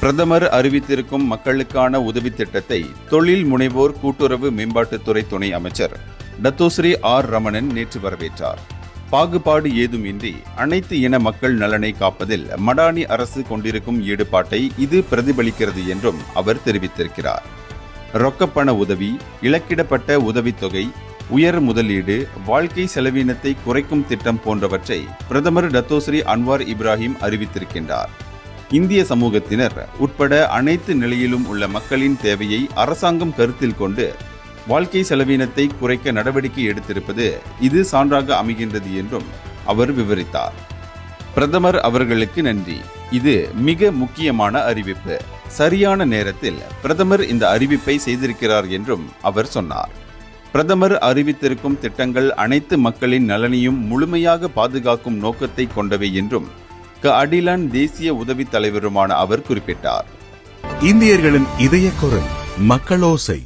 பிரதமர் அறிவித்திருக்கும் மக்களுக்கான உதவி திட்டத்தை தொழில் முனைவோர் கூட்டுறவு மேம்பாட்டுத்துறை துணை அமைச்சர் டத்தோஸ்ரீ ஆர் ரமணன் நேற்று வரவேற்றார். பாகுபாடு ஏதுமின்றி அனைத்து இன மக்கள் நலனை காப்பதில் மடானி அரசு கொண்டிருக்கும் ஈடுபாட்டை இது பிரதிபலிக்கிறது என்றும் அவர் தெரிவித்திருக்கிறார். ரொக்கப்பண உதவி, இலக்கிடப்பட்ட உதவித்தொகை, உயர் முதலீடு, வாழ்க்கை செலவினத்தை குறைக்கும் திட்டம் போன்றவற்றை பிரதமர் டத்தோஸ்ரீ அன்வார் இப்ராஹிம் அறிவித்திருக்கின்றார். இந்திய சமூகத்தினர் உட்பட அனைத்து நிலையிலும் உள்ள மக்களின் தேவையை அரசாங்கம் கருத்தில் கொண்டு வாழ்க்கை செலவினத்தை குறைக்க நடவடிக்கை எடுத்திருப்பது இது சான்றாக அமைகின்றது என்றும் அவர் விவரித்தார். பிரதமர் அவர்களுக்கு நன்றி. இது மிக முக்கியமான அறிவிப்பு. சரியான நேரத்தில் பிரதமர் இந்த அறிவிப்பை செய்திருக்கிறார் என்றும் அவர் சொன்னார். பிரதமர் அறிவித்திருக்கும் திட்டங்கள் அனைத்து மக்களின் நலனையும் முழுமையாக பாதுகாக்கும் நோக்கத்தை கொண்டவை என்றும் அடிலான் தேசிய உதவி தலைவருமான அவர் குறிப்பிட்டார். இந்தியர்களின் இதய குரல் மக்களோசை.